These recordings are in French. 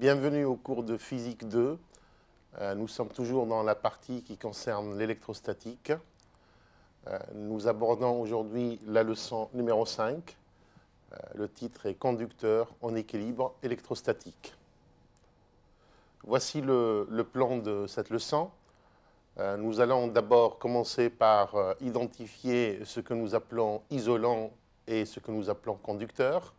Bienvenue au cours de Physique 2. Nous sommes toujours dans la partie qui concerne l'électrostatique. Nous abordons aujourd'hui la leçon numéro 5. Le titre est « Conducteur en équilibre électrostatique ». Voici le plan de cette leçon. Nous allons d'abord commencer par identifier ce que nous appelons isolant et ce que nous appelons conducteur.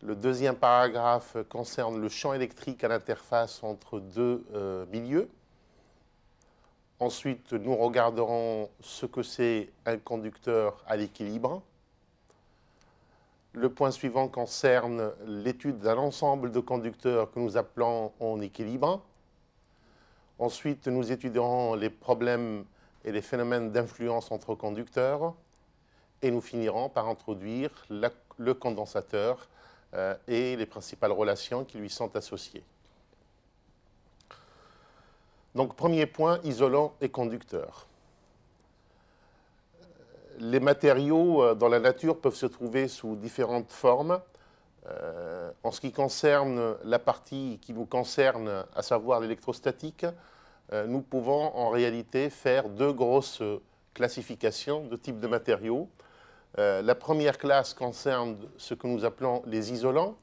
Le deuxième paragraphe concerne le champ électrique à l'interface entre deux milieux. Ensuite, nous regarderons ce que c'est un conducteur à l'équilibre. Le point suivant concerne l'étude d'un ensemble de conducteurs que nous appelons en équilibre. Ensuite, nous étudierons les problèmes et les phénomènes d'influence entre conducteurs. Et nous finirons par introduire le condensateur et les principales relations qui lui sont associées. Donc, premier point, isolant et conducteur. Les matériaux dans la nature peuvent se trouver sous différentes formes. En ce qui concerne la partie qui nous concerne, à savoir l'électrostatique, nous pouvons en réalité faire deux grosses classifications de types de matériaux. La première classe concerne ce que nous appelons les isolants.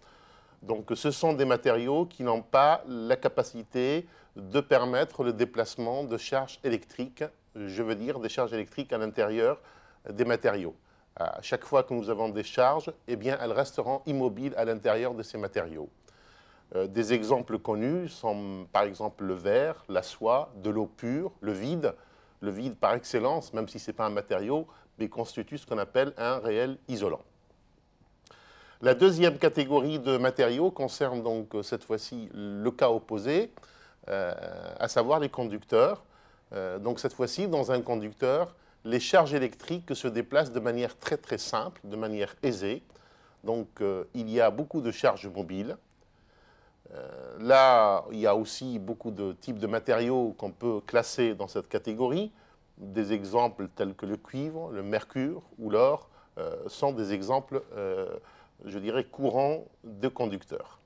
Donc, ce sont des matériaux qui n'ont pas la capacité de permettre le déplacement de charges électriques, je veux dire des charges électriques à l'intérieur des matériaux. À chaque fois que nous avons des charges, eh bien, elles resteront immobiles à l'intérieur de ces matériaux. Des exemples connus sont par exemple le verre, la soie, de l'eau pure, le vide par excellence, même si ce n'est pas un matériau, mais constitue ce qu'on appelle un réel isolant. La deuxième catégorie de matériaux concerne donc cette fois-ci le cas opposé, à savoir les conducteurs. Donc cette fois-ci, dans un conducteur, les charges électriques se déplacent de manière très très simple, de manière aisée. Donc il y a beaucoup de charges mobiles. Là, il y a aussi beaucoup de types de matériaux qu'on peut classer dans cette catégorie. Des exemples tels que le cuivre, le mercure ou l'or sont des exemples, je dirais, courants de conducteurs.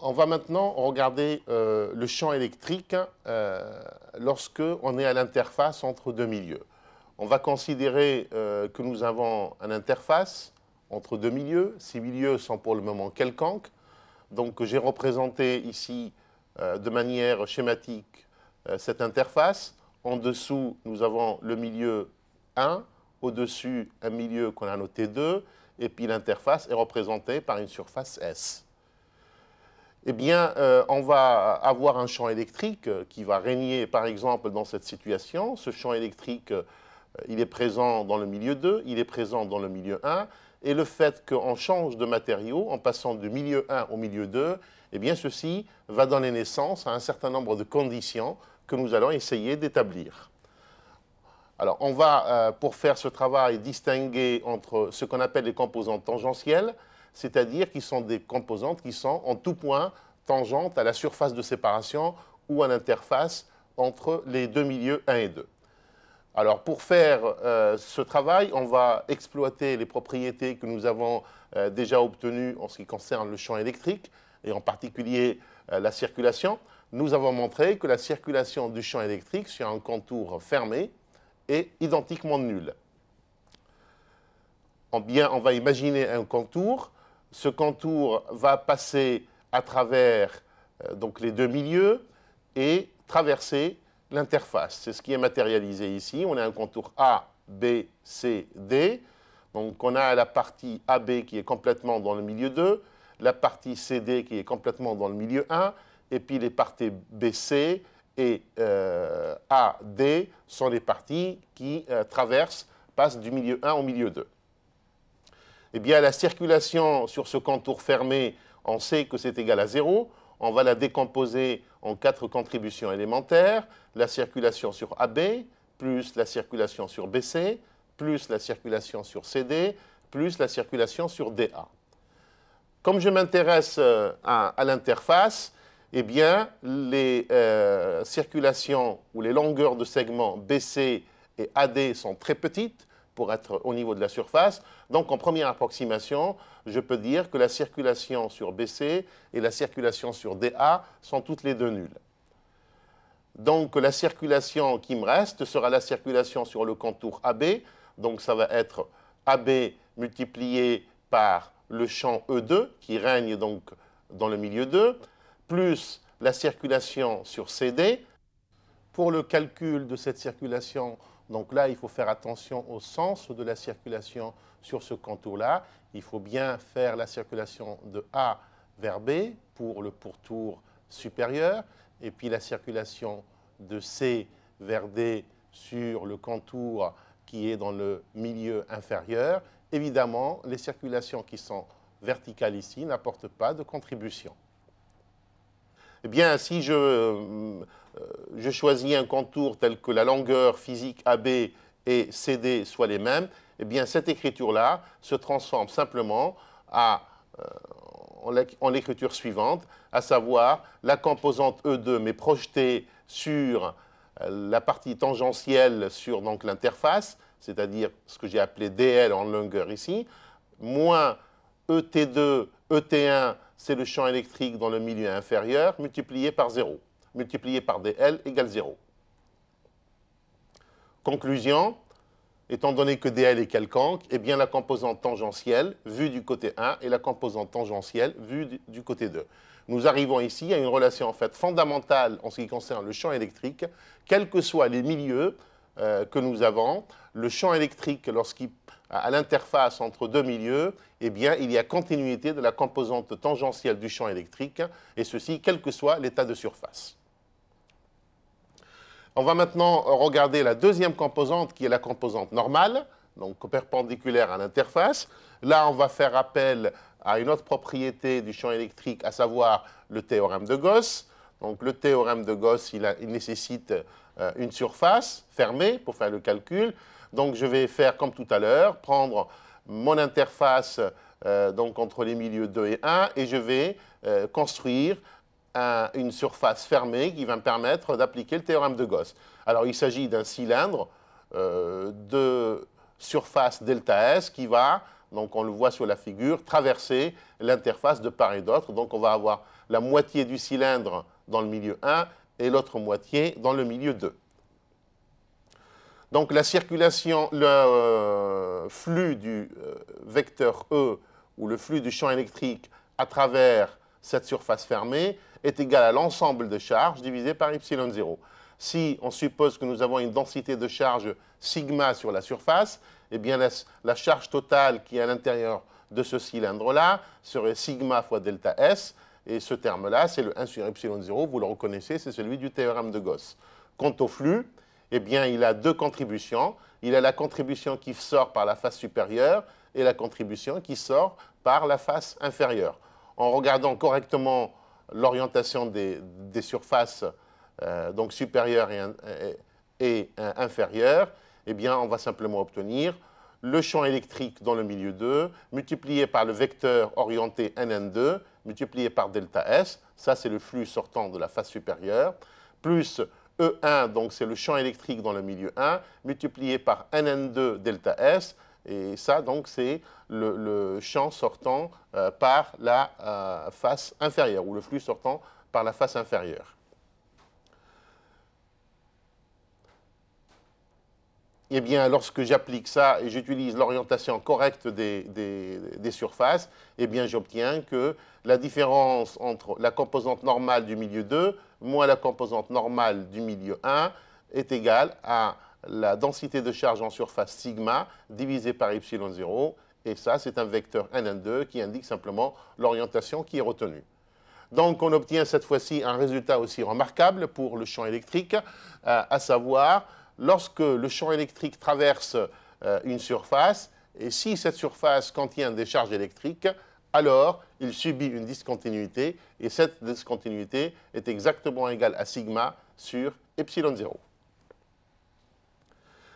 On va maintenant regarder le champ électrique lorsque on est à l'interface entre deux milieux. On va considérer que nous avons une interface entre deux milieux. Ces milieux sont pour le moment quelconques. Donc j'ai représenté ici de manière schématique cette interface. En dessous, nous avons le milieu 1, au-dessus, un milieu qu'on a noté 2, et puis l'interface est représentée par une surface S. Eh bien, on va avoir un champ électrique qui va régner, par exemple, dans cette situation. Ce champ électrique, il est présent dans le milieu 2, il est présent dans le milieu 1, et le fait qu'on change de matériau en passant du milieu 1 au milieu 2, eh bien, ceci va donner naissance à un certain nombre de conditions que nous allons essayer d'établir. Alors, on va, pour faire ce travail, distinguer entre ce qu'on appelle les composantes tangentielles, c'est-à-dire qui sont des composantes qui sont en tout point tangentes à la surface de séparation ou à l'interface entre les deux milieux 1 et 2. Alors, pour faire ce travail, on va exploiter les propriétés que nous avons déjà obtenues en ce qui concerne le champ électrique, et en particulier la circulation. Nous avons montré que la circulation du champ électrique sur un contour fermé est identiquement nulle. On va imaginer un contour. Ce contour va passer à travers donc les deux milieux et traverser l'interface. C'est ce qui est matérialisé ici. On a un contour A, B, C, D. Donc on a la partie AB qui est complètement dans le milieu 2, la partie CD qui est complètement dans le milieu 1, et puis les parties BC et AD sont les parties qui passent du milieu 1 au milieu 2. Eh bien, la circulation sur ce contour fermé, on sait que c'est égal à 0. On va la décomposer en 4 contributions élémentaires. La circulation sur AB, plus la circulation sur BC, plus la circulation sur CD, plus la circulation sur DA. Comme je m'intéresse à l'interface, eh bien, les circulations ou les longueurs de segments BC et AD sont très petites, pour être au niveau de la surface. Donc en première approximation, je peux dire que la circulation sur BC et la circulation sur DA sont toutes les deux nulles. Donc la circulation qui me reste sera la circulation sur le contour AB. Donc ça va être AB multiplié par le champ E2 qui règne donc dans le milieu 2, plus la circulation sur CD. Pour le calcul de cette circulation, donc là, il faut faire attention au sens de la circulation sur ce contour-là. Il faut bien faire la circulation de A vers B pour le pourtour supérieur, et puis la circulation de C vers D sur le contour qui est dans le milieu inférieur. Évidemment, les circulations qui sont verticales ici n'apportent pas de contribution. Eh bien, si je choisis un contour tel que la longueur physique AB et CD soient les mêmes, eh bien, cette écriture-là se transforme simplement en l'écriture suivante, à savoir la composante E2 mais projetée sur la partie tangentielle sur l'interface, c'est-à-dire ce que j'ai appelé DL en longueur ici, moins ET2, ET1, c'est le champ électrique dans le milieu inférieur, multiplié par 0, multiplié par DL égale 0. Conclusion, étant donné que DL est quelconque, eh bien la composante tangentielle vue du côté 1 et la composante tangentielle vue du côté 2. Nous arrivons ici à une relation en fait fondamentale en ce qui concerne le champ électrique, quels que soient les milieux que nous avons. Le champ électrique, lorsqu'il à l'interface entre deux milieux, eh bien, il y a continuité de la composante tangentielle du champ électrique, et ceci quel que soit l'état de surface. On va maintenant regarder la deuxième composante qui est la composante normale, donc perpendiculaire à l'interface. Là, on va faire appel à une autre propriété du champ électrique, à savoir le théorème de Gauss. Donc le théorème de Gauss, il nécessite une surface fermée pour faire le calcul. Donc je vais faire comme tout à l'heure, prendre mon interface donc entre les milieux 2 et 1 et je vais construire une surface fermée qui va me permettre d'appliquer le théorème de Gauss. Alors il s'agit d'un cylindre de surface delta S qui va, donc on le voit sur la figure, traverser l'interface de part et d'autre. Donc on va avoir la moitié du cylindre dans le milieu 1 et l'autre moitié dans le milieu 2. Donc la circulation, le flux du vecteur E ou le flux du champ électrique à travers cette surface fermée est égal à l'ensemble de charges divisé par epsilon 0. Si on suppose que nous avons une densité de charge sigma sur la surface, eh bien la charge totale qui est à l'intérieur de ce cylindre-là serait sigma fois delta S, et ce terme-là, c'est le 1 sur epsilon 0, vous le reconnaissez, c'est celui du théorème de Gauss. Quant au flux, eh bien, il a deux contributions. Il a la contribution qui sort par la face supérieure et la contribution qui sort par la face inférieure. En regardant correctement l'orientation des surfaces donc supérieures et inférieures, eh bien, on va simplement obtenir le champ électrique dans le milieu 2 multiplié par le vecteur orienté NN2 multiplié par delta S, ça c'est le flux sortant de la face supérieure, plus E1, donc c'est le champ électrique dans le milieu 1, multiplié par NN2 delta S, et ça donc c'est le champ sortant par la face inférieure, ou le flux sortant par la face inférieure. Eh bien, lorsque j'applique ça et j'utilise l'orientation correcte des surfaces, eh bien, j'obtiens que la différence entre la composante normale du milieu 2 moins la composante normale du milieu 1 est égale à la densité de charge en surface sigma divisé par epsilon 0. Et ça, c'est un vecteur NN2 qui indique simplement l'orientation qui est retenue. Donc, on obtient cette fois-ci un résultat aussi remarquable pour le champ électrique, à savoir lorsque le champ électrique traverse une surface, et si cette surface contient des charges électriques, alors il subit une discontinuité, et cette discontinuité est exactement égale à sigma sur epsilon 0.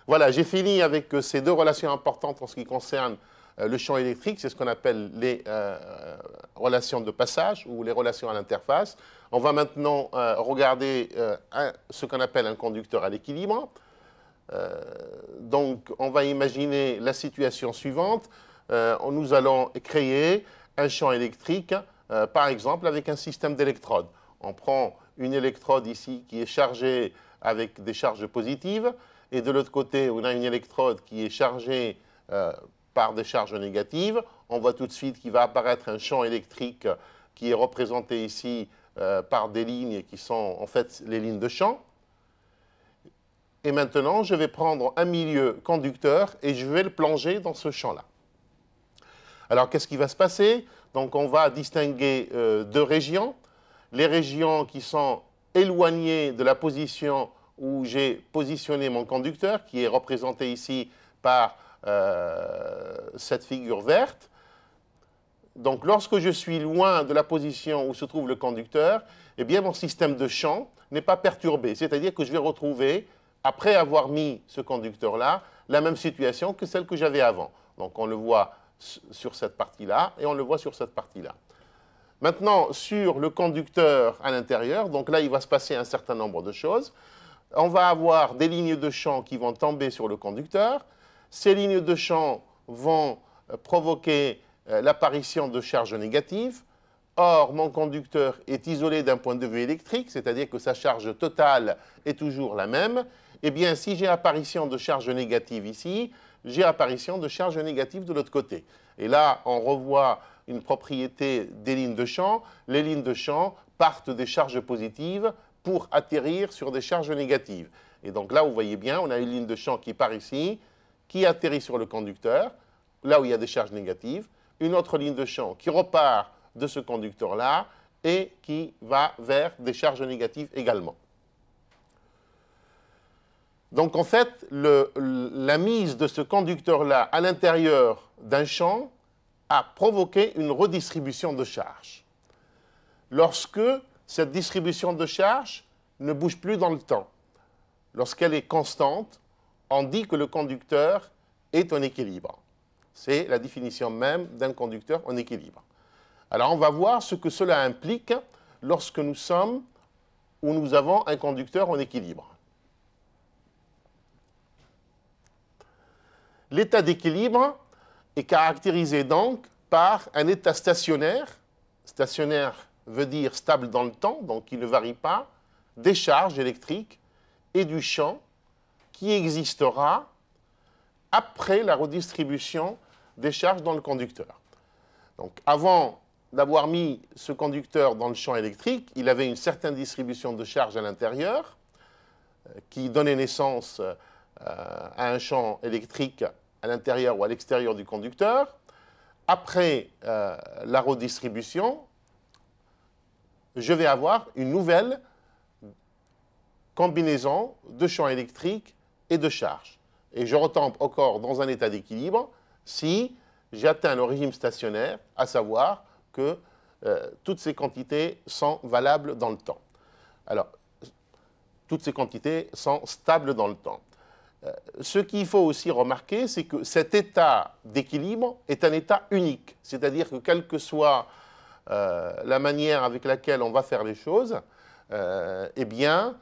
Voilà, j'ai fini avec ces deux relations importantes en ce qui concerne le champ électrique, c'est ce qu'on appelle les relations de passage ou les relations à l'interface. On va maintenant regarder ce qu'on appelle un conducteur à l'équilibre. Donc, on va imaginer la situation suivante. Nous allons créer un champ électrique, par exemple, avec un système d'électrodes. On prend une électrode ici qui est chargée avec des charges positives, et de l'autre côté, on a une électrode qui est chargée par des charges négatives. On voit tout de suite qu'il va apparaître un champ électrique qui est représenté ici par des lignes qui sont en fait les lignes de champ. Et maintenant, je vais prendre un milieu conducteur et je vais le plonger dans ce champ-là. Alors, qu'est-ce qui va se passer? Donc, on va distinguer deux régions. Les régions qui sont éloignées de la position où j'ai positionné mon conducteur, qui est représenté ici par cette figure verte. Donc, lorsque je suis loin de la position où se trouve le conducteur, eh bien, mon système de champ n'est pas perturbé. C'est-à-dire que je vais retrouver, après avoir mis ce conducteur-là, la même situation que celle que j'avais avant. Donc, on le voit sur cette partie-là et on le voit sur cette partie-là. Maintenant, sur le conducteur à l'intérieur, donc là, il va se passer un certain nombre de choses. On va avoir des lignes de champ qui vont tomber sur le conducteur. Ces lignes de champ vont provoquer l'apparition de charges négatives. Or, mon conducteur est isolé d'un point de vue électrique, c'est-à-dire que sa charge totale est toujours la même. Eh bien, si j'ai apparition de charges négatives ici, j'ai apparition de charges négatives de l'autre côté. Et là, on revoit une propriété des lignes de champ. Les lignes de champ partent des charges positives pour atterrir sur des charges négatives. Et donc là, vous voyez bien, on a une ligne de champ qui part ici, qui atterrit sur le conducteur, là où il y a des charges négatives, une autre ligne de champ qui repart de ce conducteur-là et qui va vers des charges négatives également. Donc en fait, la mise de ce conducteur-là à l'intérieur d'un champ a provoqué une redistribution de charges. Lorsque cette distribution de charges ne bouge plus dans le temps, lorsqu'elle est constante, on dit que le conducteur est en équilibre. C'est la définition même d'un conducteur en équilibre. Alors on va voir ce que cela implique lorsque nous sommes ou nous avons un conducteur en équilibre. L'état d'équilibre est caractérisé donc par un état stationnaire. Stationnaire veut dire stable dans le temps, donc il ne varie pas, des charges électriques et du champ qui existera après la redistribution des charges dans le conducteur. Donc avant d'avoir mis ce conducteur dans le champ électrique, il avait une certaine distribution de charges à l'intérieur qui donnait naissance à un champ électrique à l'intérieur ou à l'extérieur du conducteur. Après la redistribution, je vais avoir une nouvelle combinaison de champs électriques et de charges. Et je retombe encore dans un état d'équilibre si j'atteins le régime stationnaire, à savoir que toutes ces quantités sont valables dans le temps. Alors, toutes ces quantités sont stables dans le temps. Ce qu'il faut aussi remarquer, c'est que cet état d'équilibre est un état unique. C'est-à-dire que quelle que soit la manière avec laquelle on va faire les choses, eh bien,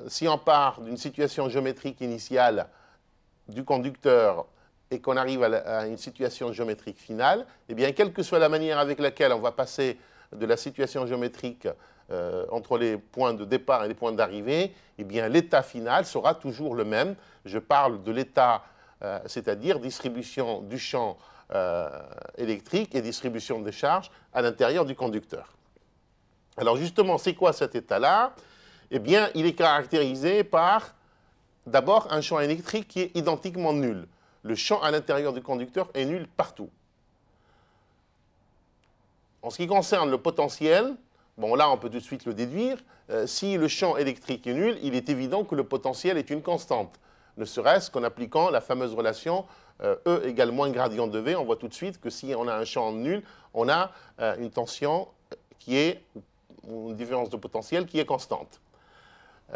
si on part d'une situation géométrique initiale du conducteur et qu'on arrive à une situation géométrique finale, eh bien, quelle que soit la manière avec laquelle on va passer de la situation géométrique entre les points de départ et les points d'arrivée, eh bien, l'état final sera toujours le même. Je parle de l'état, c'est-à-dire distribution du champ électrique et distribution des charges à l'intérieur du conducteur. Alors justement, c'est quoi cet état-là? Eh bien, il est caractérisé par d'abord un champ électrique qui est identiquement nul. Le champ à l'intérieur du conducteur est nul partout. En ce qui concerne le potentiel, bon là on peut tout de suite le déduire, si le champ électrique est nul, il est évident que le potentiel est une constante. Ne serait-ce qu'en appliquant la fameuse relation E égale moins gradient de V, on voit tout de suite que si on a un champ nul, on a une tension qui est, ou une différence de potentiel qui est constante.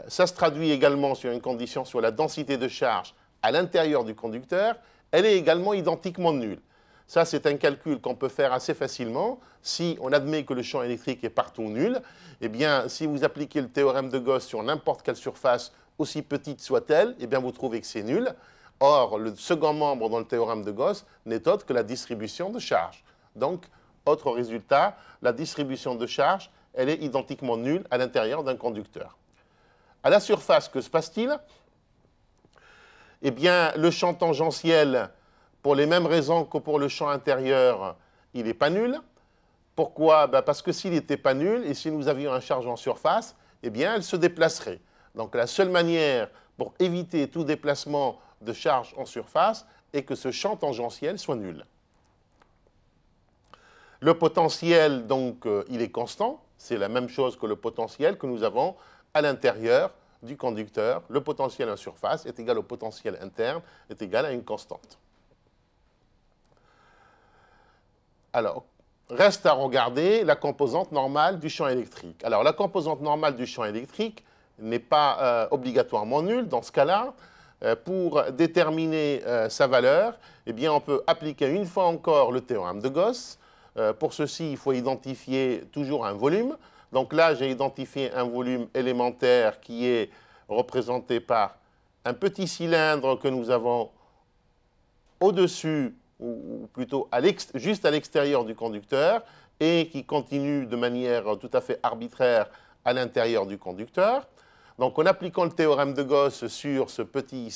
Ça se traduit également sur une condition sur la densité de charge à l'intérieur du conducteur, elle est également identiquement nulle. Ça, c'est un calcul qu'on peut faire assez facilement. Si on admet que le champ électrique est partout nul, eh bien, si vous appliquez le théorème de Gauss sur n'importe quelle surface, aussi petite soit-elle, eh bien vous trouvez que c'est nul. Or, le second membre dans le théorème de Gauss n'est autre que la distribution de charge. Donc, autre résultat, la distribution de charge, elle est identiquement nulle à l'intérieur d'un conducteur. À la surface, que se passe-t-il? Eh bien, le champ tangentiel, pour les mêmes raisons que pour le champ intérieur, il n'est pas nul. Pourquoi? Parce que s'il n'était pas nul, et si nous avions une charge en surface, eh bien, elle se déplacerait. Donc, la seule manière pour éviter tout déplacement de charge en surface est que ce champ tangentiel soit nul. Le potentiel, donc, il est constant. C'est la même chose que le potentiel que nous avons à l'intérieur du conducteur. Le potentiel en surface est égal au potentiel interne, est égal à une constante. Alors, reste à regarder la composante normale du champ électrique. Alors, la composante normale du champ électrique n'est pas obligatoirement nulle dans ce cas-là. Pour déterminer sa valeur, eh bien, on peut appliquer une fois encore le théorème de Gauss. Pour ceci, il faut identifier toujours un volume. Donc là, j'ai identifié un volume élémentaire qui est représenté par un petit cylindre que nous avons au-dessus, ou plutôt juste à l'extérieur du conducteur, et qui continue de manière tout à fait arbitraire à l'intérieur du conducteur. Donc en appliquant le théorème de Gauss sur ce petit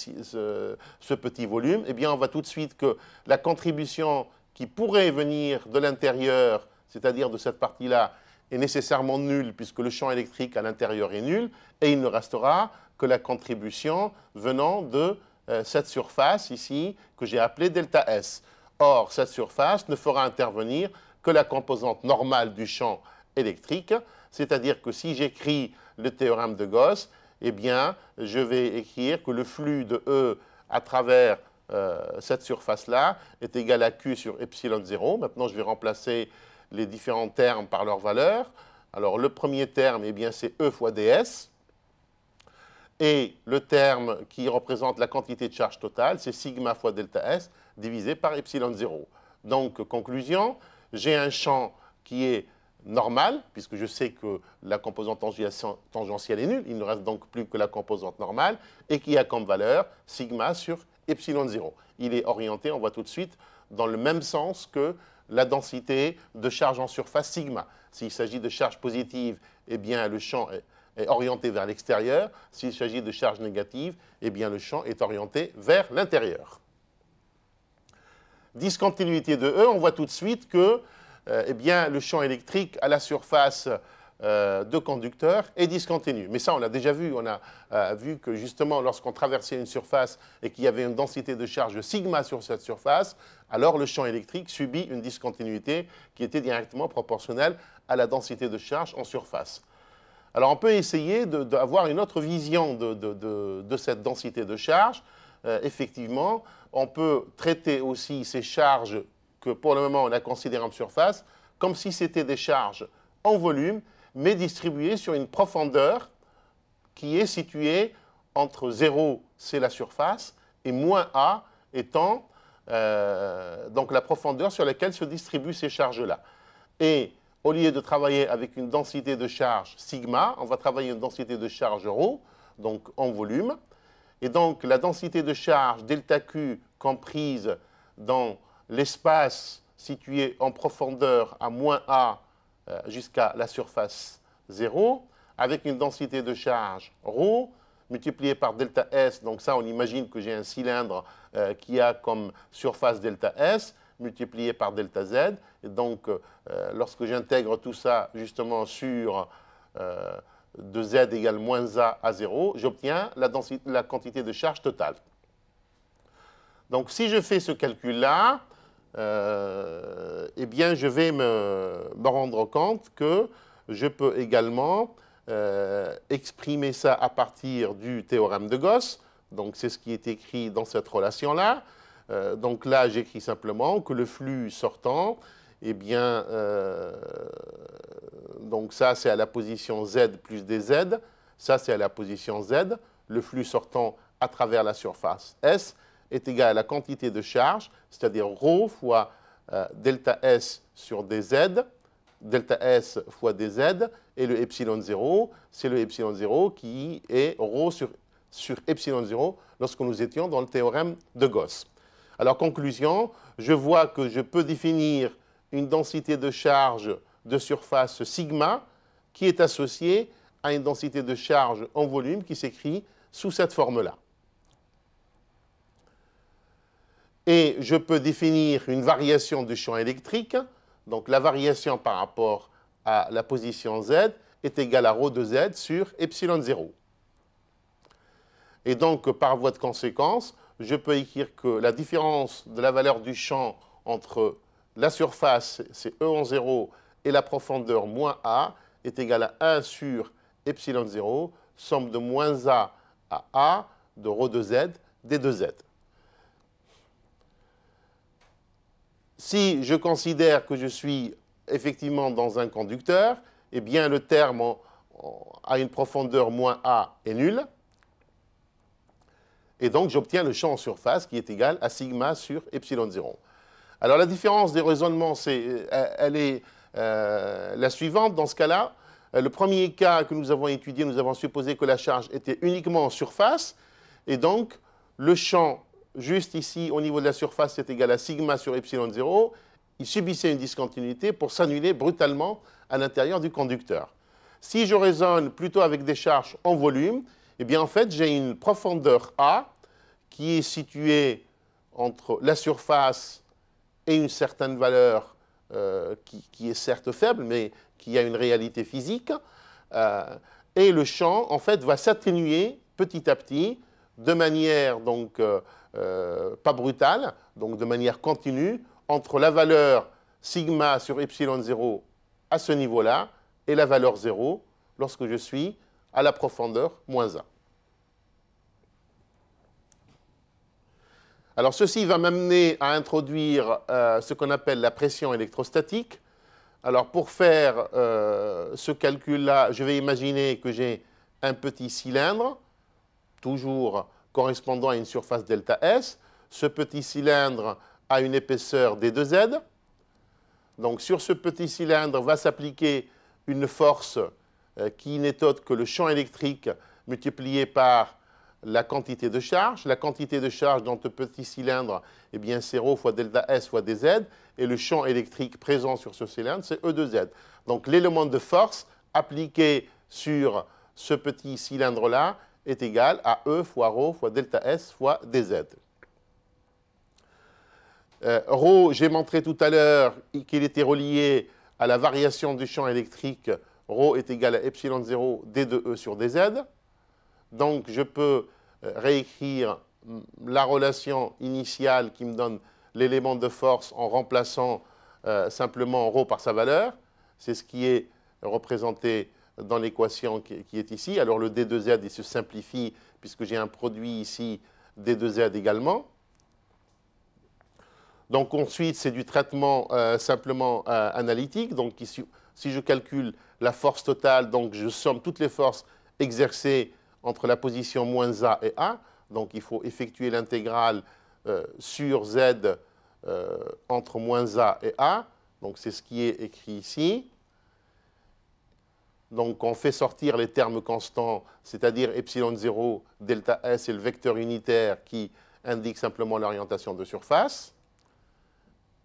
volume, eh bien, on voit tout de suite que la contribution qui pourrait venir de l'intérieur, c'est-à-dire de cette partie-là, est nécessairement nulle puisque le champ électrique à l'intérieur est nul, et il ne restera que la contribution venant de cette surface ici que j'ai appelée delta S. Or, cette surface ne fera intervenir que la composante normale du champ électrique, c'est-à-dire que si j'écris le théorème de Gauss, eh bien, je vais écrire que le flux de E à travers cette surface-là est égal à Q sur epsilon 0. Maintenant, je vais remplacer les différents termes par leur valeur. Alors, le premier terme, eh bien, c'est E fois ds. Et le terme qui représente la quantité de charge totale, c'est sigma fois delta S divisé par epsilon 0. Donc, conclusion, j'ai un champ qui est normal, puisque je sais que la composante tangentielle est nulle, il ne reste donc plus que la composante normale, et qui a comme valeur sigma sur epsilon 0. Il est orienté, on voit tout de suite, dans le même sens que la densité de charge en surface sigma. S'il s'agit de charge positive, eh bien le champ est orienté vers l'extérieur. S'il s'agit de charge négative, eh bien le champ est orienté vers l'intérieur. Discontinuité de E, on voit tout de suite que eh bien, le champ électrique à la surface de conducteur est discontinu. Mais ça, on l'a déjà vu. On a vu que justement, lorsqu'on traversait une surface et qu'il y avait une densité de charge sigma sur cette surface, alors le champ électrique subit une discontinuité qui était directement proportionnelle à la densité de charge en surface. Alors, on peut essayer d'avoir une autre vision de cette densité de charge. Effectivement, on peut traiter aussi ces charges que pour le moment on a considérées en surface comme si c'était des charges en volume, mais distribuées sur une profondeur qui est située entre 0, c'est la surface, et moins A étant donc la profondeur sur laquelle se distribuent ces charges-là. Et au lieu de travailler avec une densité de charge sigma, on va travailler une densité de charge ρ, donc en volume. Et donc la densité de charge delta Q comprise dans l'espace situé en profondeur à moins A jusqu'à la surface 0, avec une densité de charge ρ multipliée par delta S. Donc ça, on imagine que j'ai un cylindre qui a comme surface delta S, multiplié par delta Z. Et donc, lorsque j'intègre tout ça justement sur de Z égale moins A à 0, j'obtiens la quantité de charge totale. Donc, si je fais ce calcul-là, eh bien, je vais me rendre compte que je peux également exprimer ça à partir du théorème de Gauss. Donc, c'est ce qui est écrit dans cette relation-là. Donc là, j'écris simplement que le flux sortant, eh bien, donc ça, c'est à la position Z plus dz. Ça, c'est à la position Z. Le flux sortant à travers la surface S est égal à la quantité de charge, c'est-à-dire ρ fois delta S sur dz, delta S fois dz, et le epsilon 0, c'est le epsilon 0 qui est ρ sur sur epsilon 0 lorsque nous étions dans le théorème de Gauss. Alors, conclusion, je vois que je peux définir une densité de charge de surface sigma qui est associée à une densité de charge en volume qui s'écrit sous cette forme-là. Et je peux définir une variation du champ électrique. Donc, la variation par rapport à la position Z est égale à ρ de Z sur epsilon 0. Et donc, par voie de conséquence, je peux écrire que la différence de la valeur du champ entre la surface, c'est E en 0, et la profondeur moins A est égale à 1 sur epsilon 0, somme de moins A de ρ de Z d de Z. Si je considère que je suis effectivement dans un conducteur, eh bien le terme à une profondeur moins A est nul. Et donc j'obtiens le champ en surface qui est égal à sigma sur epsilon 0. Alors la différence des raisonnements, elle est la suivante. Dans ce cas-là, le premier cas que nous avons étudié, nous avons supposé que la charge était uniquement en surface. Et donc le champ juste ici, au niveau de la surface, c'est égal à sigma sur epsilon 0. Il subissait une discontinuité pour s'annuler brutalement à l'intérieur du conducteur. Si je raisonne plutôt avec des charges en volume, eh bien en fait, j'ai une profondeur A qui est située entre la surface et une certaine valeur qui est certes faible, mais qui a une réalité physique. Et le champ, en fait, va s'atténuer petit à petit de manière donc pas brutale, donc de manière continue, entre la valeur sigma sur epsilon 0 à ce niveau-là et la valeur 0 lorsque je suis à la profondeur moins A. Alors ceci va m'amener à introduire ce qu'on appelle la pression électrostatique. Alors pour faire ce calcul-là, je vais imaginer que j'ai un petit cylindre, toujours correspondant à une surface delta S. Ce petit cylindre a une épaisseur d2z. Donc sur ce petit cylindre va s'appliquer une force qui n'est autre que le champ électrique multiplié par la quantité de charge. La quantité de charge dans ce petit cylindre, eh bien, c'est ρ fois delta S fois dz. Et le champ électrique présent sur ce cylindre, c'est E de Z. Donc l'élément de force appliqué sur ce petit cylindre-là est égal à E fois ρ fois delta S fois dz. Ρ, j'ai montré tout à l'heure qu'il était relié à la variation du champ électrique. Ρ est égal à epsilon 0 d de E sur dz. Donc je peux réécrire la relation initiale qui me donne l'élément de force en remplaçant simplement ρ par sa valeur. C'est ce qui est représenté dans l'équation qui est ici. Alors le d de z il se simplifie puisque j'ai un produit ici d de z également. Donc ensuite c'est du traitement simplement analytique. Donc ici, si je calcule la force totale, donc je somme toutes les forces exercées entre la position moins A et A. Donc il faut effectuer l'intégrale sur Z entre moins A et A. Donc c'est ce qui est écrit ici. Donc on fait sortir les termes constants, c'est-à-dire epsilon 0, delta S et le vecteur unitaire qui indique simplement l'orientation de surface.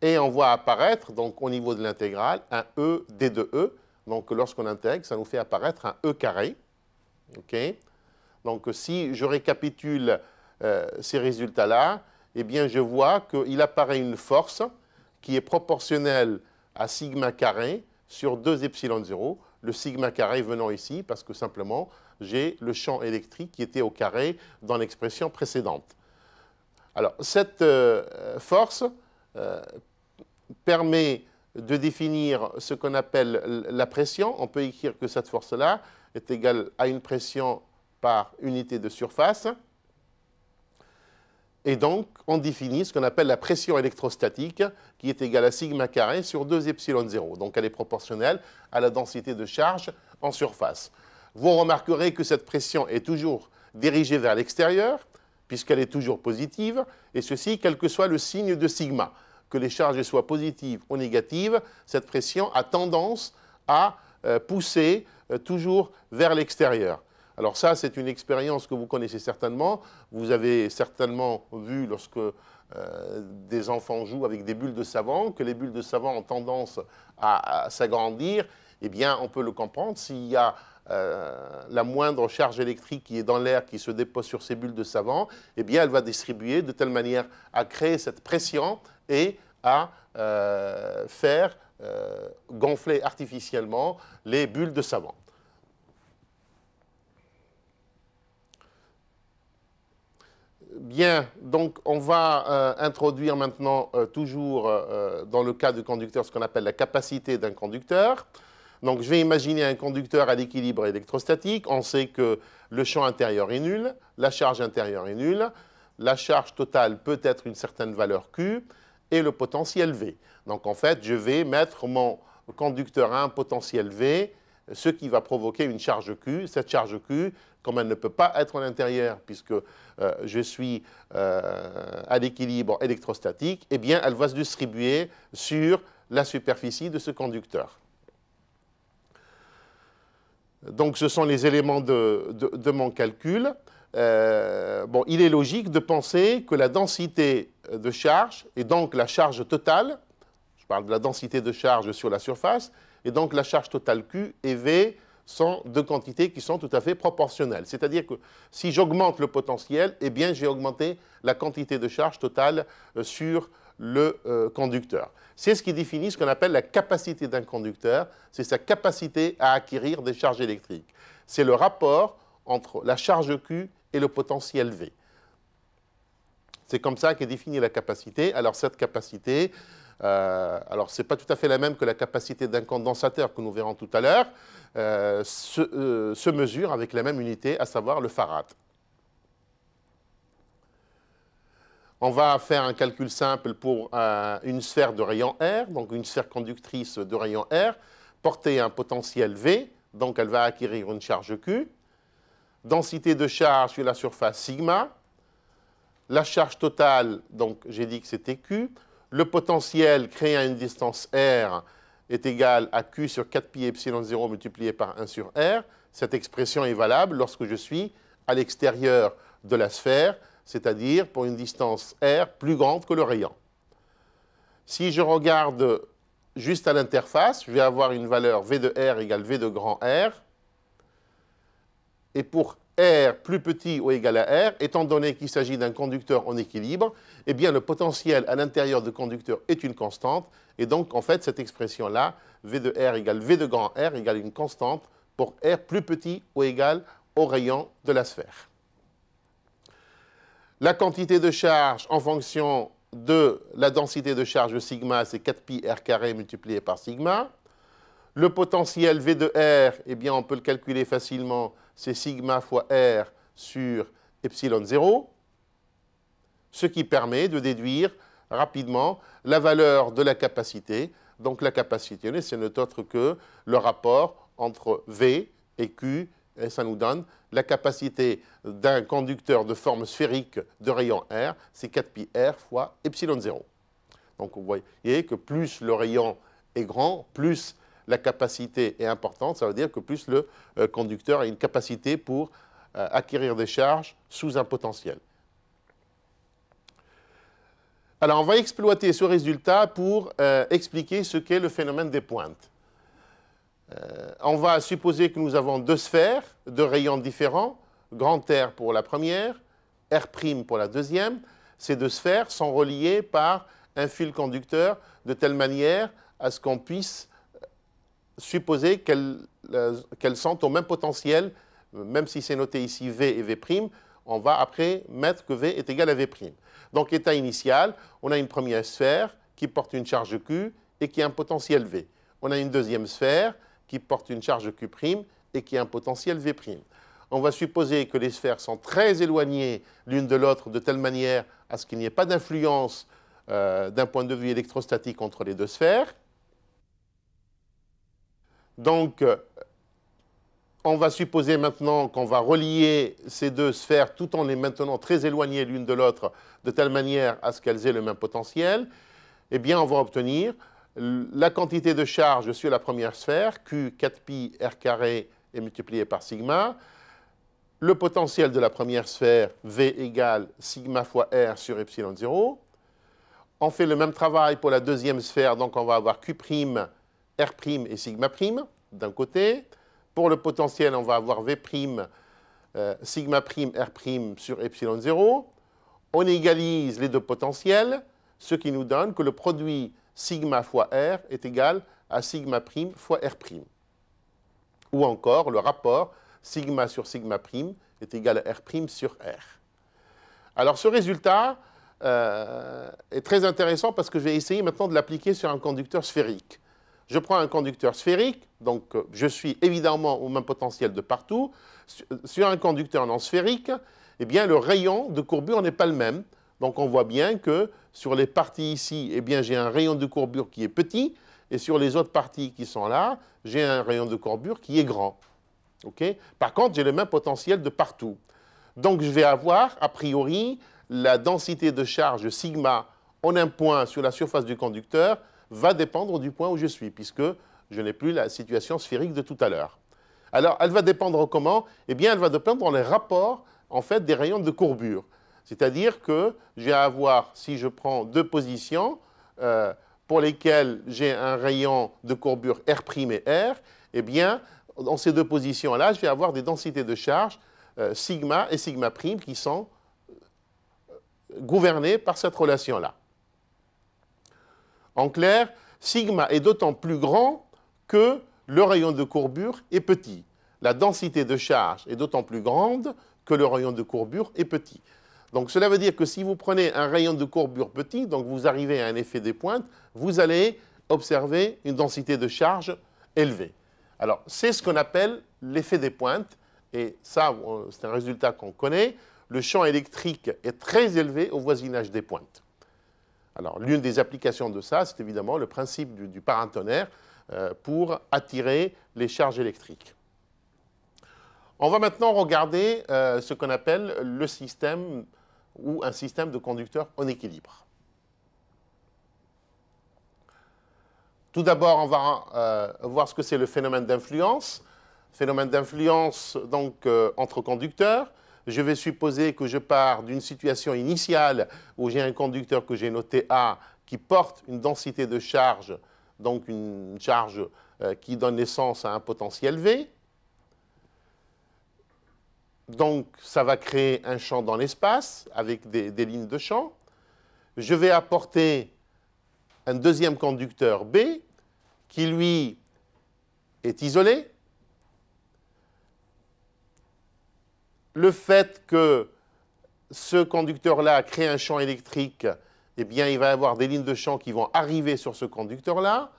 Et on voit apparaître, donc au niveau de l'intégrale, un E d de E. Donc lorsqu'on intègre, ça nous fait apparaître un E carré. Okay. Donc si je récapitule ces résultats-là, eh bien je vois qu'il apparaît une force qui est proportionnelle à sigma carré sur 2 epsilon 0. Le sigma carré venant ici parce que simplement j'ai le champ électrique qui était au carré dans l'expression précédente. Alors cette force permet de définir ce qu'on appelle la pression. On peut écrire que cette force-là est égale à une pression par unité de surface. Et donc, on définit ce qu'on appelle la pression électrostatique, qui est égale à sigma carré sur 2 epsilon 0. Donc, elle est proportionnelle à la densité de charge en surface. Vous remarquerez que cette pression est toujours dirigée vers l'extérieur, puisqu'elle est toujours positive, et ceci, quel que soit le signe de sigma. Que les charges soient positives ou négatives, cette pression a tendance à pousser toujours vers l'extérieur. Alors ça, c'est une expérience que vous connaissez certainement. Vous avez certainement vu lorsque des enfants jouent avec des bulles de savon, que les bulles de savon ont tendance à s'agrandir. Eh bien, on peut le comprendre. S'il y a la moindre charge électrique qui est dans l'air, qui se dépose sur ces bulles de savon, eh bien, elle va distribuer de telle manière à créer cette pression et à faire gonfler artificiellement les bulles de savon. Bien, donc on va introduire maintenant toujours dans le cas du conducteur ce qu'on appelle la capacité d'un conducteur. Donc je vais imaginer un conducteur à l'équilibre électrostatique. On sait que le champ intérieur est nul, la charge intérieure est nulle, la charge totale peut être une certaine valeur Q et le potentiel V. Donc en fait, je vais mettre mon conducteur à un potentiel V, ce qui va provoquer une charge Q. Cette charge Q, comme elle ne peut pas être à l'intérieur puisque je suis à l'équilibre électrostatique, eh bien elle va se distribuer sur la superficie de ce conducteur. Donc ce sont les éléments de mon calcul. Bon, il est logique de penser que la densité de charge, et donc la charge totale, je parle de la densité de charge sur la surface, et donc la charge totale Q et V sont deux quantités qui sont tout à fait proportionnelles. C'est-à-dire que si j'augmente le potentiel, eh bien j'ai augmenté la quantité de charge totale sur le conducteur. C'est ce qui définit ce qu'on appelle la capacité d'un conducteur, c'est sa capacité à acquérir des charges électriques. C'est le rapport entre la charge Q et le potentiel V. C'est comme ça qu'est définie la capacité. Alors cette capacité, alors ce n'est pas tout à fait la même que la capacité d'un condensateur que nous verrons tout à l'heure, se mesure avec la même unité, à savoir le farad. On va faire un calcul simple pour une sphère de rayon R, donc une sphère conductrice de rayon R, portée à un potentiel V, donc elle va acquérir une charge Q, densité de charge sur la surface sigma, la charge totale, donc j'ai dit que c'était Q, le potentiel créé à une distance R est égal à Q sur 4pi epsilon 0 multiplié par 1 sur R. Cette expression est valable lorsque je suis à l'extérieur de la sphère, c'est-à-dire pour une distance R plus grande que le rayon. Si je regarde juste à l'interface, je vais avoir une valeur V de R égale V de grand R. Et pour R plus petit ou égal à R, étant donné qu'il s'agit d'un conducteur en équilibre, eh bien le potentiel à l'intérieur du conducteur est une constante. Et donc, en fait, cette expression-là, V de R égale V de grand R égale une constante pour R plus petit ou égal au rayon de la sphère. La quantité de charge en fonction de la densité de charge sigma, c'est 4pi R carré multiplié par sigma. Le potentiel V de R, eh bien, on peut le calculer facilement, c'est sigma fois R sur epsilon 0, ce qui permet de déduire rapidement la valeur de la capacité. Donc la capacité, ce n'est autre que le rapport entre V et Q, et ça nous donne la capacité d'un conducteur de forme sphérique de rayon R, c'est 4pi R fois epsilon 0. Donc vous voyez que plus le rayon est grand, plus la capacité est importante, ça veut dire que plus le conducteur a une capacité pour acquérir des charges sous un potentiel. Alors on va exploiter ce résultat pour expliquer ce qu'est le phénomène des pointes. On va supposer que nous avons deux sphères de rayons différents, grand R pour la première, R' pour la deuxième. Ces deux sphères sont reliées par un fil conducteur de telle manière à ce qu'on puisse supposer qu'elles sont au même potentiel, même si c'est noté ici V et V', on va après mettre que V est égal à V'. Donc, état initial, on a une première sphère qui porte une charge Q et qui a un potentiel V. On a une deuxième sphère qui porte une charge Q' et qui a un potentiel V'. On va supposer que les sphères sont très éloignées l'une de l'autre de telle manière à ce qu'il n'y ait pas d'influence d'un point de vue électrostatique entre les deux sphères. Donc, on va supposer maintenant qu'on va relier ces deux sphères tout en les maintenant très éloignées l'une de l'autre de telle manière à ce qu'elles aient le même potentiel. Eh bien, on va obtenir la quantité de charge sur la première sphère, Q 4pi R carré est multiplié par sigma, le potentiel de la première sphère, V égale sigma fois R sur epsilon 0. On fait le même travail pour la deuxième sphère, donc on va avoir Q', R' et sigma' d'un côté. Pour le potentiel, on va avoir V', sigma', R' sur epsilon 0. On égalise les deux potentiels, ce qui nous donne que le produit sigma fois R est égal à sigma' fois R'. Ou encore le rapport sigma sur sigma' est égal à R' sur R. Alors ce résultat est très intéressant parce que je vais essayer maintenant de l'appliquer sur un conducteur sphérique. Je prends un conducteur sphérique, donc je suis évidemment au même potentiel de partout. Sur un conducteur non sphérique, eh bien, le rayon de courbure n'est pas le même. Donc on voit bien que sur les parties ici, eh bien, j'ai un rayon de courbure qui est petit, et sur les autres parties qui sont là, j'ai un rayon de courbure qui est grand. Okay? Par contre, j'ai le même potentiel de partout. Donc je vais avoir, a priori, la densité de charge sigma en un point sur la surface du conducteur va dépendre du point où je suis, puisque je n'ai plus la situation sphérique de tout à l'heure. Alors, elle va dépendre comment? Eh bien, elle va dépendre dans les rapports, en fait, des rayons de courbure. C'est-à-dire que je vais avoir, si je prends deux positions pour lesquelles j'ai un rayon de courbure R' et R, eh bien, dans ces deux positions-là, je vais avoir des densités de charge sigma et sigma' qui sont gouvernées par cette relation-là. En clair, sigma est d'autant plus grand que le rayon de courbure est petit. La densité de charge est d'autant plus grande que le rayon de courbure est petit. Donc cela veut dire que si vous prenez un rayon de courbure petit, donc vous arrivez à un effet des pointes, vous allez observer une densité de charge élevée. Alors c'est ce qu'on appelle l'effet des pointes, et ça c'est un résultat qu'on connaît. Le champ électrique est très élevé au voisinage des pointes. Alors, l'une des applications de ça, c'est évidemment le principe du paratonnerre pour attirer les charges électriques. On va maintenant regarder ce qu'on appelle le système ou un système de conducteurs en équilibre. Tout d'abord, on va voir ce que c'est le phénomène d'influence. Phénomène d'influence donc entre conducteurs. Je vais supposer que je pars d'une situation initiale où j'ai un conducteur que j'ai noté A qui porte une densité de charge, donc une charge qui donne naissance à un potentiel V. Donc ça va créer un champ dans l'espace avec des lignes de champ. Je vais apporter un deuxième conducteur B qui lui est isolé. Le fait que ce conducteur-là crée un champ électrique, eh bien, il va y avoir des lignes de champ qui vont arriver sur ce conducteur-là.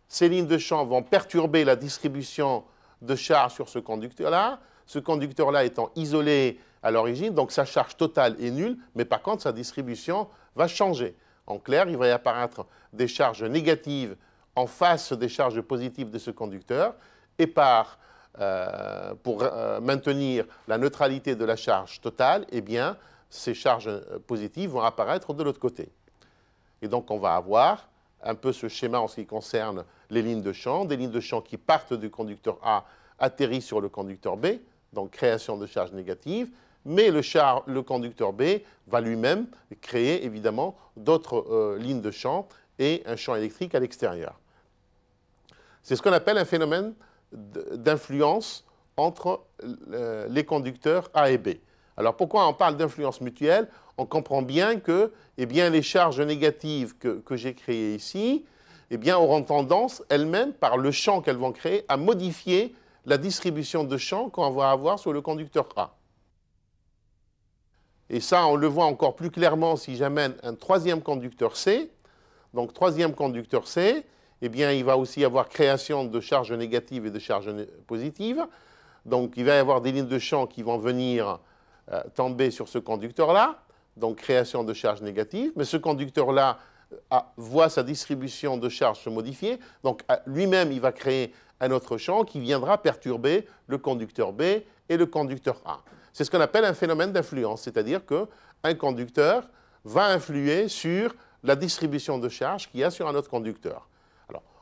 Ces lignes de champ vont perturber la distribution de charge sur ce conducteur-là. Ce conducteur-là étant isolé à l'origine, donc sa charge totale est nulle, mais par contre, sa distribution va changer. En clair, il va y apparaître des charges négatives en face des charges positives de ce conducteur, et pour maintenir la neutralité de la charge totale, eh bien, ces charges positives vont apparaître de l'autre côté. Et donc, on va avoir un peu ce schéma en ce qui concerne les lignes de champ, des lignes de champ qui partent du conducteur A, atterrissent sur le conducteur B, donc création de charge négative, mais le conducteur B va lui-même créer évidemment d'autres lignes de champ et un champ électrique à l'extérieur. C'est ce qu'on appelle un phénomène d'influence entre les conducteurs A et B. Alors pourquoi on parle d'influence mutuelle? On comprend bien que eh bien, les charges négatives que j'ai créées ici eh bien, auront tendance elles-mêmes, par le champ qu'elles vont créer, à modifier la distribution de champ qu'on va avoir sur le conducteur A. Et ça, on le voit encore plus clairement si j'amène un troisième conducteur C. Donc troisième conducteur C, eh bien, il va aussi y avoir création de charges négatives et de charges positives. Donc, il va y avoir des lignes de champ qui vont venir tomber sur ce conducteur-là, donc création de charges négatives. Mais ce conducteur-là voit sa distribution de charges se modifier. Donc, lui-même, il va créer un autre champ qui viendra perturber le conducteur B et le conducteur A. C'est ce qu'on appelle un phénomène d'influence, c'est-à-dire qu'un conducteur va influer sur la distribution de charge qu'il y a sur un autre conducteur.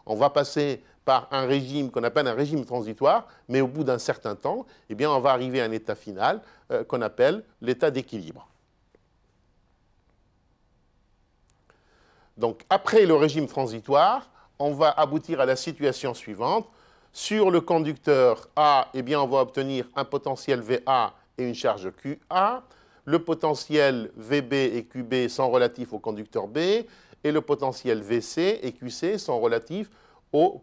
On va passer par un régime qu'on appelle un régime transitoire, mais au bout d'un certain temps, eh bien, on va arriver à un état final qu'on appelle l'état d'équilibre. Donc, après le régime transitoire, on va aboutir à la situation suivante. Sur le conducteur A, eh bien, on va obtenir un potentiel VA et une charge QA. Le potentiel VB et QB sont relatifs au conducteur B. Et le potentiel VC et QC sont relatifs au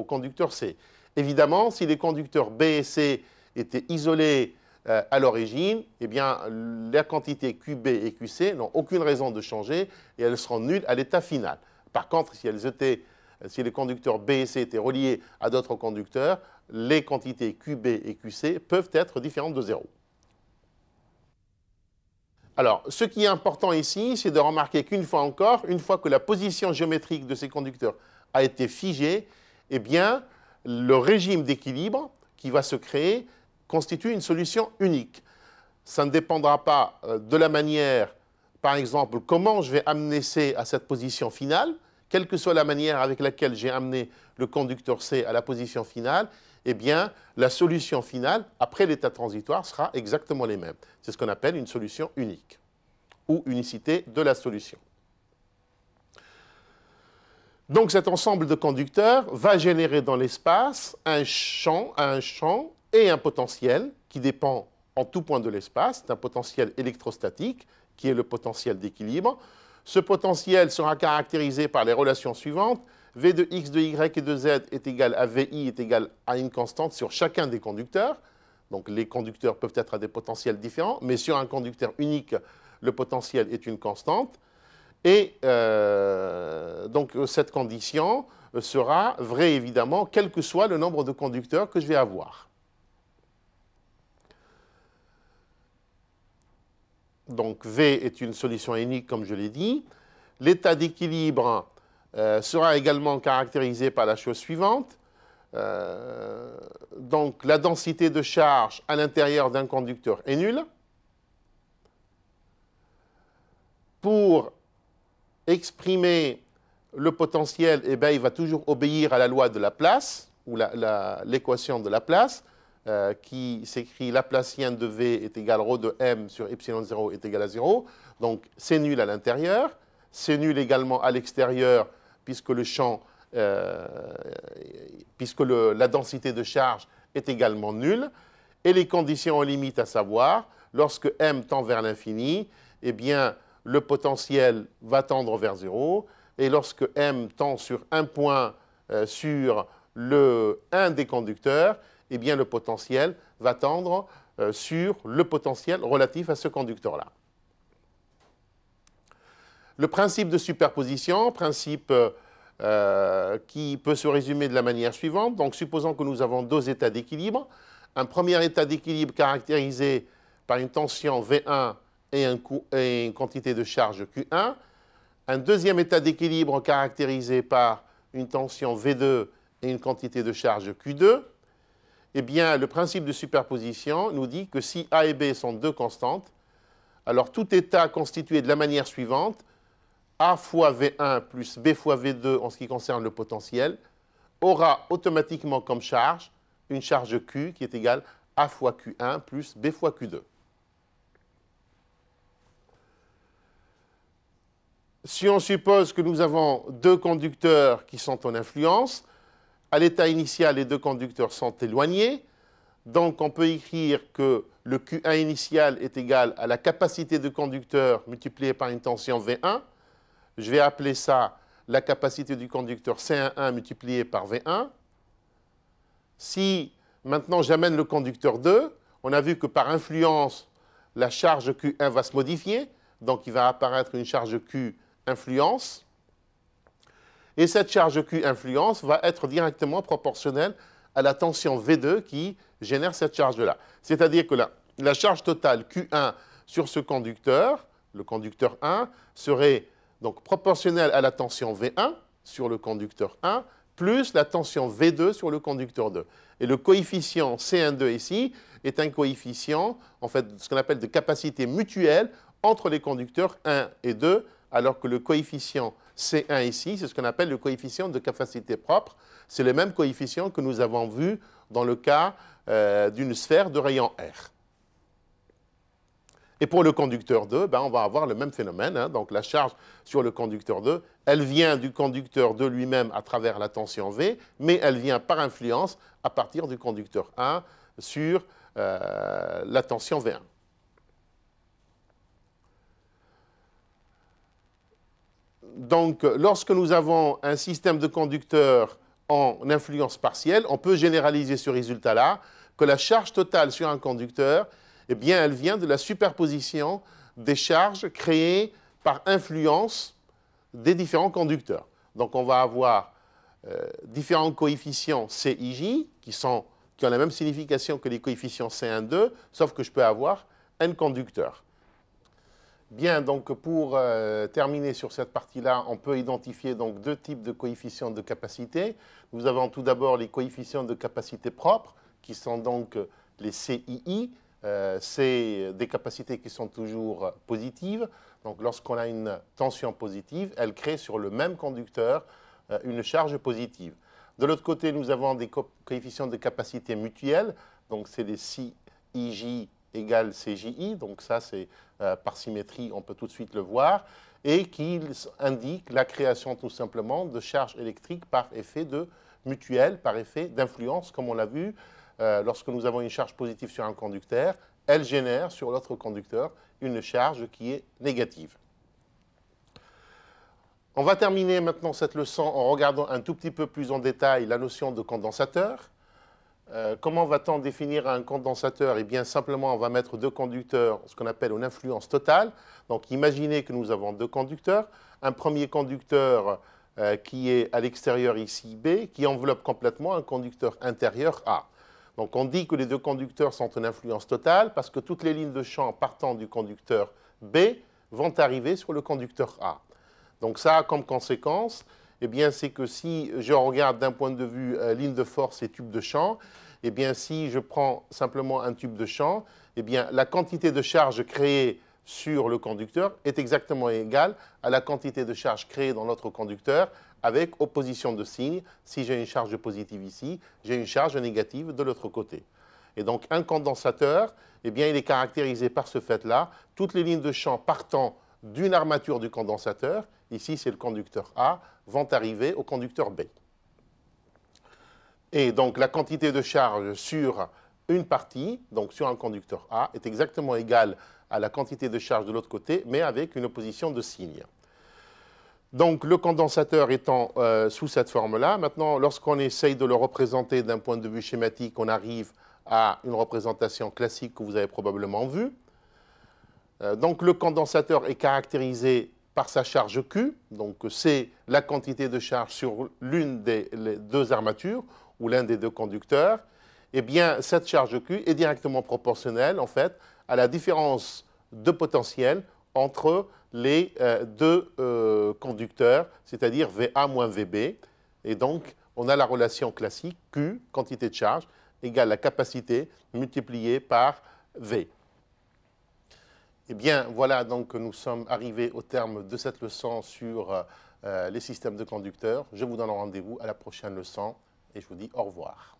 conducteur C. Évidemment, si les conducteurs B et C étaient isolés à l'origine, eh bien, la quantité QB et QC n'ont aucune raison de changer et elles seront nulles à l'état final. Par contre, si les conducteurs B et C étaient reliés à d'autres conducteurs, les quantités QB et QC peuvent être différentes de 0. Alors, ce qui est important ici, c'est de remarquer qu'une fois encore, une fois que la position géométrique de ces conducteurs a été figée, eh bien, le régime d'équilibre qui va se créer constitue une solution unique. Ça ne dépendra pas de la manière, par exemple, comment je vais amener C à cette position finale, quelle que soit la manière avec laquelle j'ai amené le conducteur C à la position finale, eh bien, la solution finale, après l'état transitoire, sera exactement les mêmes. C'est ce qu'on appelle une solution unique, ou unicité de la solution. Donc, cet ensemble de conducteurs va générer dans l'espace un champ et un potentiel qui dépend en tout point de l'espace. C'est un potentiel électrostatique, qui est le potentiel d'équilibre. Ce potentiel sera caractérisé par les relations suivantes. V de x, de y et de z est égal à VI est égal à une constante sur chacun des conducteurs. Donc les conducteurs peuvent être à des potentiels différents, mais sur un conducteur unique, le potentiel est une constante. Et donc cette condition sera vraie évidemment, quel que soit le nombre de conducteurs que je vais avoir. Donc V est une solution unique, comme je l'ai dit. L'état d'équilibre sera également caractérisé par la chose suivante. Donc la densité de charge à l'intérieur d'un conducteur est nulle. Pour exprimer le potentiel, eh bien, il va toujours obéir à la loi de Laplace, ou l'équation de Laplace, qui s'écrit Laplacien de V est égal à ρ de M sur epsilon 0 est égal à 0. Donc c'est nul à l'intérieur, c'est nul également à l'extérieur, puisque le champ, la densité de charge est également nulle. Et les conditions aux limites, à savoir, lorsque M tend vers l'infini, eh bien, le potentiel va tendre vers 0. Et lorsque M tend sur un point sur un des conducteurs, eh bien, le potentiel va tendre sur le potentiel relatif à ce conducteur-là. Le principe de superposition, principe qui peut se résumer de la manière suivante. Donc, supposons que nous avons deux états d'équilibre. Un premier état d'équilibre caractérisé par une tension V1 et une quantité de charge Q1. Un deuxième état d'équilibre caractérisé par une tension V2 et une quantité de charge Q2. Eh bien, le principe de superposition nous dit que si A et B sont deux constantes, alors tout état constitué de la manière suivante, A fois V1 plus B fois V2 en ce qui concerne le potentiel, aura automatiquement comme charge une charge Q qui est égale A fois Q1 plus B fois Q2. Si on suppose que nous avons deux conducteurs qui sont en influence, à l'état initial, les deux conducteurs sont éloignés. Donc, on peut écrire que le Q1 initial est égal à la capacité de conducteur multipliée par une tension V1. Je vais appeler ça la capacité du conducteur C11 multipliée par V1. Si maintenant j'amène le conducteur 2, on a vu que par influence, la charge Q1 va se modifier. Donc, il va apparaître une charge Q influence. Et cette charge Q influence va être directement proportionnelle à la tension V2 qui génère cette charge-là. C'est-à-dire que la charge totale Q1 sur ce conducteur, le conducteur 1, serait donc proportionnelle à la tension V1 sur le conducteur 1, plus la tension V2 sur le conducteur 2. Et le coefficient C12 ici est un coefficient, en fait, ce qu'on appelle de capacité mutuelle entre les conducteurs 1 et 2, alors que le coefficient C1 ici, c'est ce qu'on appelle le coefficient de capacité propre. C'est le même coefficient que nous avons vu dans le cas d'une sphère de rayon R. Et pour le conducteur 2, on va avoir le même phénomène. Hein. Donc la charge sur le conducteur 2, elle vient du conducteur 2 lui-même à travers la tension V, mais elle vient par influence à partir du conducteur 1 sur la tension V1. Donc, lorsque nous avons un système de conducteurs en influence partielle, on peut généraliser ce résultat-là, que la charge totale sur un conducteur, eh bien, elle vient de la superposition des charges créées par influence des différents conducteurs. Donc, on va avoir différents coefficients CIJ qui ont la même signification que les coefficients C1, 2, sauf que je peux avoir n conducteurs. Bien, donc pour terminer sur cette partie-là, on peut identifier donc deux types de coefficients de capacité. Nous avons tout d'abord les coefficients de capacité propres, qui sont donc les CII. C'est des capacités qui sont toujours positives. Donc lorsqu'on a une tension positive, elle crée sur le même conducteur une charge positive. De l'autre côté, nous avons des coefficients de capacité mutuelle. Donc c'est les CIJ égale CJI, donc ça c'est par symétrie, on peut tout de suite le voir, et qui indique la création tout simplement de charges électriques par effet de mutuelle, par effet d'influence, comme on l'a vu, lorsque nous avons une charge positive sur un conducteur, elle génère sur l'autre conducteur une charge qui est négative. On va terminer maintenant cette leçon en regardant un tout petit peu plus en détail la notion de condensateur. Comment va-t-on définir un condensateur? Eh bien, simplement, on va mettre deux conducteurs, ce qu'on appelle une influence totale. Donc, imaginez que nous avons deux conducteurs. Un premier conducteur qui est à l'extérieur ici, B, qui enveloppe complètement un conducteur intérieur, A. Donc, on dit que les deux conducteurs sont une influence totale parce que toutes les lignes de champ partant du conducteur B vont arriver sur le conducteur A. Donc, ça a comme conséquence, eh bien, c'est que si je regarde d'un point de vue ligne de force et tube de champ, eh bien, si je prends simplement un tube de champ, eh bien, la quantité de charge créée sur le conducteur est exactement égale à la quantité de charge créée dans l'autre conducteur avec opposition de signe. Si j'ai une charge positive ici, j'ai une charge négative de l'autre côté. Et donc, un condensateur, eh bien, il est caractérisé par ce fait-là. Toutes les lignes de champ partant d'une armature du condensateur, ici c'est le conducteur A, vont arriver au conducteur B. Et donc la quantité de charge sur une partie, donc sur un conducteur A, est exactement égale à la quantité de charge de l'autre côté, mais avec une opposition de signe. Donc le condensateur étant sous cette forme-là, maintenant lorsqu'on essaye de le représenter d'un point de vue schématique, on arrive à une représentation classique que vous avez probablement vue. Donc le condensateur est caractérisé par sa charge Q, donc c'est la quantité de charge sur l'une des deux armatures ou l'un des deux conducteurs. Eh bien, cette charge Q est directement proportionnelle, en fait, à la différence de potentiel entre les deux conducteurs, c'est-à-dire VA moins VB. Et donc, on a la relation classique Q, quantité de charge, égale la capacité multipliée par V. Eh bien, voilà donc que nous sommes arrivés au terme de cette leçon sur les systèmes de conducteurs. Je vous donne rendez-vous à la prochaine leçon et je vous dis au revoir.